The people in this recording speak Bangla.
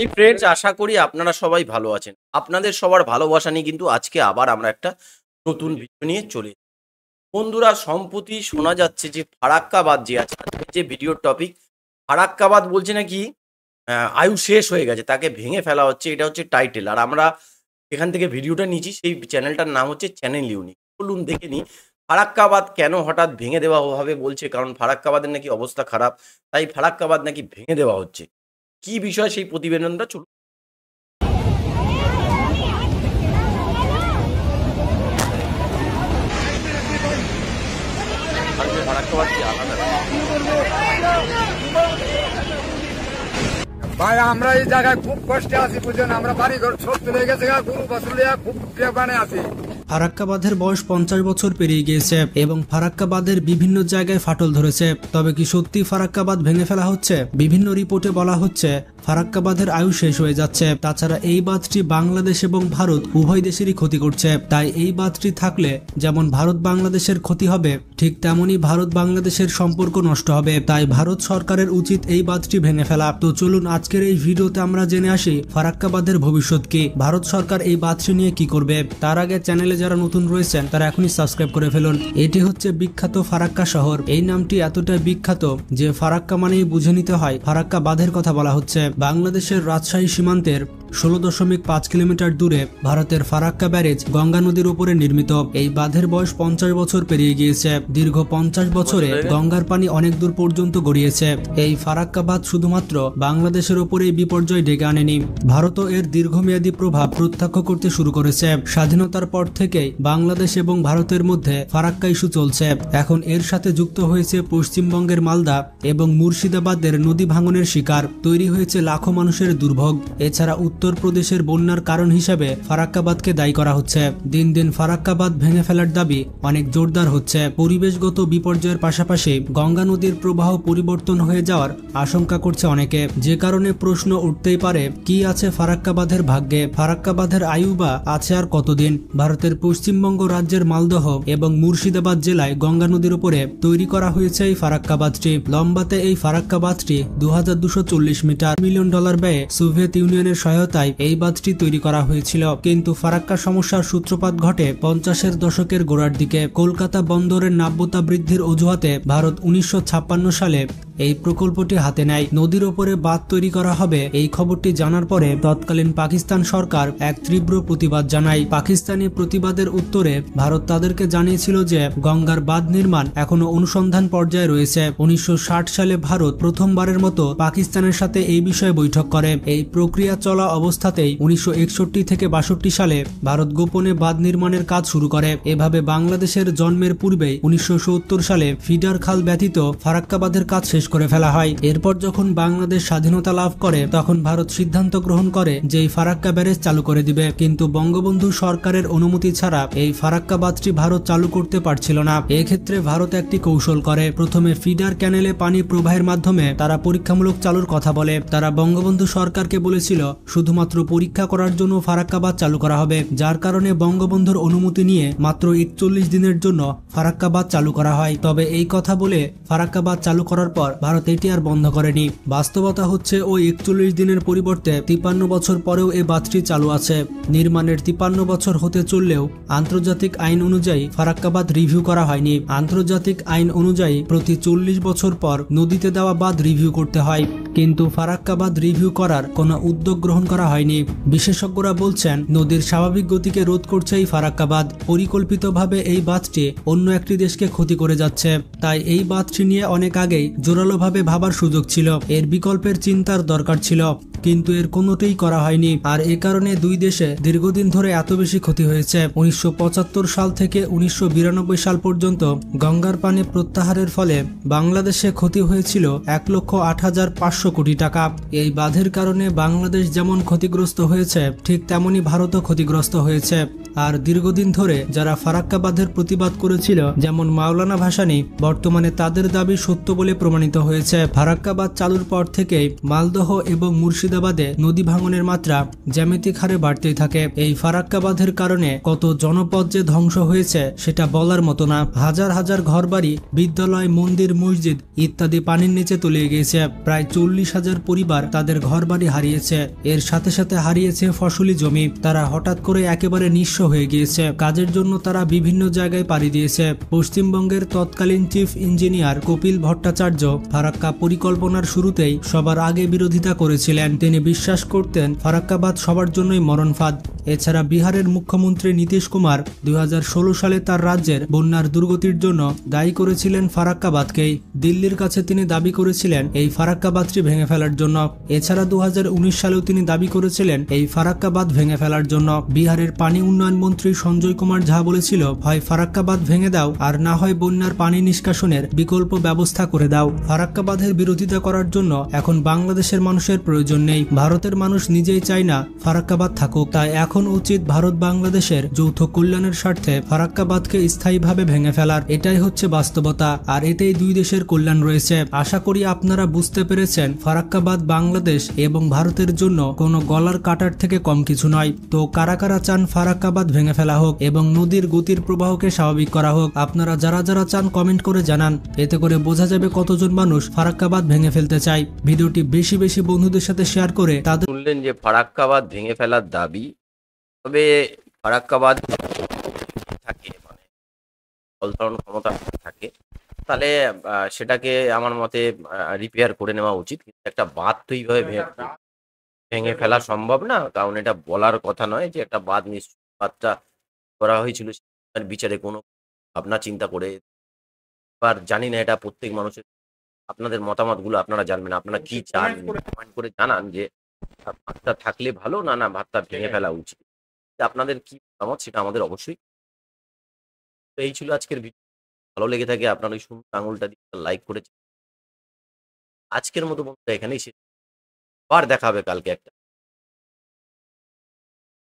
এই ফ্রেন্ডস, আশা করি আপনারা সবাই ভালো আছেন। আপনাদের সবার ভালোবাসা নিয়ে কিন্তু আজকে আবার আমরা একটা নতুন ভিডিও নিয়ে চলে এসেছি। বন্ধুরা, সম্প্রতি শোনা যাচ্ছে যে ফারাক্কাবাদ যে আছে, আজকের যে ভিডিওর টপিক, ফারাক্কাবাদ বলছে নাকি আয়ু শেষ হয়ে গেছে, তাকে ভেঙে ফেলা হচ্ছে। এটা হচ্ছে টাইটেল। আর আমরা এখান থেকে ভিডিওটা নিয়েছি, সেই চ্যানেলটার নাম হচ্ছে চ্যানেল ইউনিক। বলুন দেখে নিই ফারাক্কাবাদ কেন হঠাৎ ভেঙে দেওয়া হবে বলছে, কারণ ফারাক্কাবাদের নাকি অবস্থা খারাপ, তাই ফারাক্কাবাদ নাকি ভেঙে দেওয়া হচ্ছে। কি বিষয় সেই প্রতিবেদনটা চলুন। ফারাক্কাবাদ কি আলাদা? ভাই আমরা এই জায়গায় খুব কষ্টে আছি, বুঝলেন। আমরা বাড়ি ঘর সব চলে গেছে, গরু বাছুর লিয়া খুব বানে আছি। ফারাক্কা বাঁধের বয়স 50 বছর পেরিয়ে গিয়েছে এবং ফারাক্কা বাঁধের বিভিন্ন জায়গায় ফাটল ধরেছে। তবে কি সত্যি ফারাক্কা বাঁধ ভেঙে ফেলা হচ্ছে? বিভিন্ন রিপোর্টে বলা হচ্ছে ফারাক্কা বাঁধের আয়ু শেষ হয়ে যাচ্ছে। তাছাড়া এই বাঁধটি বাংলাদেশ এবং ভারত উভয় দেশেরই ক্ষতি করছে। তাই এই বাঁধটি থাকলে যেমন ভারত বাংলাদেশের ক্ষতি হবে, ঠিক তেমনি ভারত বাংলাদেশের সম্পর্ক নষ্ট হবে। তাই ভারত সরকারের উচিত এই বাঁধটি ভেঙে ফেলা। তো চলুন আজকের এই ভিডিওতে আমরা জেনে আসি ফারাক্কা বাঁধের ভবিষ্যৎ কি, ভারত সরকার এই বাঁধটি নিয়ে কি করবে। তার আগে চ্যানেলে যারা নতুন রয়েছেন তারা এখনই সাবস্ক্রাইব করে ফেলুন। এটি হচ্ছে বিখ্যাত ফারাক্কা শহর। এই নামটি এতটাই বিখ্যাত যে ফারাক্কা মানেই বুঝে নিতে হয় ফারাক্কা বাঁধের কথা বলা হচ্ছে। বাংলাদেশের রাজশাহী সীমান্তের 16.5 কিলোমিটার দূরে ভারতের ফারাক্কা ব্যারেজ গঙ্গা নদীর উপরে নির্মিত। এই বাঁধের বয়স 50 বছর পেরিয়ে গিয়েছে। দীর্ঘ 50 বছরে গঙ্গার পানি অনেক দূর পর্যন্ত গড়িয়েছে। এই ফারাক্কা বাঁধ শুধুমাত্র বাংলাদেশের উপরে বিপর্যয় ডেকে আনেনি, ভারতও এর দীর্ঘমেয়াদী প্রভাব প্রত্যক্ষ করতে শুরু করেছে। স্বাধীনতার পর থেকেই বাংলাদেশ এবং ভারতের মধ্যে ফারাক্কা ইস্যু চলছে। এখন এর সাথে যুক্ত হয়েছে পশ্চিমবঙ্গের মালদা এবং মুর্শিদাবাদের নদী ভাঙনের শিকার, তৈরি হয়েছে লাখো মানুষের দুর্ভোগ। এছাড়া উত্তরপ্রদেশের বন্যার কারণ হিসেবে ফারাক্কাবাদকে দায়ী করা হচ্ছে। দিন দিন ফারাক্কাবাদ ভেঙে ফেলার দাবি অনেক জোরদার হচ্ছে। পরিবেশগত বিপর্যয়ের পাশাপাশি গঙ্গা নদীর প্রবাহ পরিবর্তন হয়ে যাওয়ার আশঙ্কা করছে অনেকে, যে কারণে প্রশ্ন উঠতেই পারে কি আছে ফারাক্কাবাদের ভাগ্যে, ফারাক্কাবাদের আয়ু বা আছে আর কতদিন। ভারতের পশ্চিমবঙ্গ রাজ্যের মালদহ এবং মুর্শিদাবাদ জেলায় গঙ্গা নদীর উপরে তৈরি করা হয়েছে এই ফারাক্কাবাদটি। লম্বাতে এই ফারাক্কাবাদটি 2240 মিটার। $1 মিলিয়ন ব্যয়ে সোভিয়েত ইউনিয়নের সহায়তায় এই বাঁধটি তৈরি করা হয়েছিল। কিন্তু ফারাক্কা সমস্যার সূত্রপাত ঘটে 50-এর দশকের গোড়ার দিকে। কলকাতা বন্দরের নাব্যতা বৃদ্ধির অজুহাতে ভারত 1956 সালে এই প্রকল্পটি হাতে নেয়। নদীর ওপরে বাঁধ তৈরি করা হবে এই খবরটি জানার পরে তৎকালীন পাকিস্তান সরকার এক তীব্র প্রতিবাদ জানায়। পাকিস্তানি প্রতিবাদের উত্তরে ভারত তাদেরকে জানিয়েছিল যে গঙ্গার বাঁধ নির্মাণ এখনো অনুসন্ধান পর্যায়ে রয়েছে। 1960 সালে ভারত প্রথমবারের মতো পাকিস্তানের সাথে এই বিষয়ে বৈঠক করে। এই প্রক্রিয়া চলা অবস্থাতেই 1961 থেকে 62 সালে ভারত গোপনে বাঁধ নির্মাণের কাজ শুরু করে। এভাবে বাংলাদেশের জন্মের পূর্বেই 1970 সালে ফিডার খাল ব্যতীত ফারাক্কা বাঁধের কাজ শেষ করে ফেলা হয়। এরপর যখন বাংলাদেশ স্বাধীনতা লাভ করে তখন ভারত সিদ্ধান্ত গ্রহণ করে যে এই ফারাক্কা ব্যারেজ চালু করে দিবে। কিন্তু বঙ্গবন্ধু সরকারের অনুমতি ছাড়া এই ফারাক্কা বাঁধটি ভারত চালু করতে পারছিল না। এক্ষেত্রে ভারত একটি কৌশল করে। প্রথমে ফিডার ক্যানেলে পানি প্রবাহের মাধ্যমে তারা পরীক্ষামূলক চালুর কথা বলে। তারা বঙ্গবন্ধু সরকারকে বলেছিল শুধুমাত্র পরীক্ষা করার জন্য ফারাক্কা বাঁধ চালু করা হবে, যার কারণে বঙ্গবন্ধুর অনুমতি নিয়ে মাত্র 41 দিনের জন্য ফারাক্কা বাঁধ চালু করা হয়। তবে এই কথা বলে ফারাক্কা বাঁধ চালু করার পর ভারত এটি আর বন্ধ করেনি। বাস্তবতা হচ্ছে ওই 41 দিনের পরিবর্তে 53 বছর পরেও এই বাঁধটি চালু আছে। নির্মাণের 53 বছর হতে চললেও আন্তর্জাতিক আইন অনুযায়ী ফারাক্কা বাঁধ রিভিউ করা হয়নি। আন্তর্জাতিক আইন অনুযায়ী প্রতি 40 বছর পর নদীতে দেওয়া বাঁধ রিভিউ করতে হয়, কিন্তু ফারাক্কা বাঁধ রিভিউ করার কোনো উদ্যোগ গ্রহণ করা হয়নি। বিশেষজ্ঞরা বলছেন নদীর স্বাভাবিক গতিকে রোধ করছে এই ফারাক্কা বাঁধ। পরিকল্পিতভাবে এই বাঁধটি অন্য একটি দেশকে ক্ষতি করে যাচ্ছে। তাই এই বাঁধটি নিয়ে অনেক আগেই জোরালোভাবে ভাবার সুযোগ ছিল, এর বিকল্পের চিন্তার দরকার ছিল, কিন্তু এর কোনোটাই করা হয়নি। আর এ কারণে দুই দেশে দীর্ঘদিন ধরে এত বেশি ক্ষতি হয়েছে। 1975 সাল থেকে 1992 সাল পর্যন্ত গঙ্গার পানি প্রত্যাহারের ফলে বাংলাদেশে ক্ষতি হয়েছিল 1,08,500 কোটি টাকা। এই বাঁধের কারণে বাংলাদেশ যেমন ক্ষতিগ্রস্ত হয়েছে ঠিক তেমনি ভারতও ক্ষতিগ্রস্ত হয়েছে। আর দীর্ঘদিন ধরে যারা ফারাক্কা বাঁধের প্রতিবাদ করেছিল, যেমন মাওলানা ভাসানী, বর্তমানে তাদের দাবি সত্য বলে প্রমাণিত হয়েছে। ফারাক্কা বাঁধ চালুর পর থেকেই মালদহ এবং মুর্শিদাবাদে নদী ভাঙনের মাত্রা জ্যামিতিক হারে বাড়তেই থাকে। এই ফারাক্কা বাঁধের কারণে কত জনপদ যে ধ্বংস হয়েছে সেটা বলার মতো না। হাজার হাজার ঘরবাড়ি, বিদ্যালয়, মন্দির, মসজিদ ইত্যাদি পানির নিচে তলিয়ে গিয়েছে। প্রায় 40,000 পরিবার তাদের ঘরবাড়ি হারিয়েছে। এর সাথে সাথে হারিয়েছে ফসলি জমি। তারা হঠাৎ করে একেবারে নিঃস্ব হয়ে গিয়েছে। কাজের জন্য তারা বিভিন্ন জায়গায় পাড়ি দিয়েছে। পশ্চিমবঙ্গের তৎকালীন চিফ ইঞ্জিনিয়ার কপিল ভট্টাচার্য ফারাক্কা পরিকল্পনার শুরুতেই সবার আগে বিরোধিতা করেছিলেন। তিনি বিশ্বাস করতেন ফারাক্কা বাঁধ সবার জন্যই মরণ ফাঁদ। এছাড়া বিহারের মুখ্যমন্ত্রী নীতিশ কুমার 2016 সালে তার রাজ্যের বন্যার দুর্গতির জন্য দায়ী করেছিলেন ফারাক্কা বাঁধকেই। দিল্লির কাছে তিনি দাবি করেছিলেন এই ফারাক্কা বাঁধটি ভেঙে ফেলার জন্য। এছাড়া 2019 সালেও তিনি দাবি করেছিলেন এই ফারাক্কা বাঁধ ভেঙে ফেলার জন্য। বিহারের পানি উন্নয়ন মন্ত্রী সঞ্জয় কুমার ঝা বলেছিল, হয় ফারাক্কা বাঁধ ভেঙে দাও, আর না হয় বন্যার পানি নিষ্কাশনের বিকল্প ব্যবস্থা করে দাও। ফারাক্কা বাঁধের বিরোধিতা করার জন্য এখন বাংলাদেশের মানুষের প্রয়োজন নেই। ভারতের মানুষ নিজেই চায় না ফারাক্কা বাঁধ থাকুক। তাই এখন উচিত ভারত বাংলাদেশের যৌথ কল্যাণের স্বার্থে ফারাক্কা বাঁধকে স্থায়ীভাবে ভেঙে ফেলার। এটাই হচ্ছে বাস্তবতা, আর এতেই দুই দেশের কল্যাণ রয়েছে। আশা করি আপনারা বুঝতে পেরেছেন ফারাক্কা বাঁধ বাংলাদেশ এবং ভারতের জন্য কোনো গলার কাটার থেকে কম কিছু নয়। তো কারা কারা চান ফারাক্কা বাঁধ ভেঙে ফেলা হোক এবং নদীর গতির প্রবাহকে স্বাভাবিক করা হোক? আপনারা যারা যারা চান কমেন্ট করে জানান। এতে করে বোঝা যাবে কতজন মানুষ ফারাক্কা বাঁধ ভেঙে ফেলতে চায়। ভিডিওটি বেশি বেশি বন্ধুদের সাথে শেয়ার করে তাদের শুনলেন যে ফারাক্কা বাঁধ ভেঙে ফেলার দাবি। তবে ফারাক্কা বাঁধ থাকে মানে জল ধারণ ক্ষমতা থাকে, তাহলে সেটাকে আমার মতে রিপেয়ার করে নেওয়া উচিত। কিন্তু একটা বাঁধ তো এইভাবে ভেঙে ফেলা সম্ভব না, কারণ এটা বলার কথা নয় যে একটা বাঁধ নিশ্চয় বাঁধটা করা হয়েছিল তার বিচারে কোনো ভাবনা চিন্তা করে। এবার জানি না এটা প্রত্যেক মানুষের, আপনাদের মতামতগুলো আপনারা জানবেন, আপনারা কি চান কমেন্ট করে জানান যে ভাতটা থাকলে ভালো না না ভাতটা ভেঙে ফেলা উচিত। আপনাদের কি মতামত সেটা আমাদের অবশ্যই। তো এই ছিল আজকের ভিডিও। ভালো লেগে থাকে আপনারা ওই সুন্দর আঙুলটা দিয়ে লাইক করে আজকের মতো বন্ধুরা এখানেই শেষ। আবার দেখা হবে কালকে একটা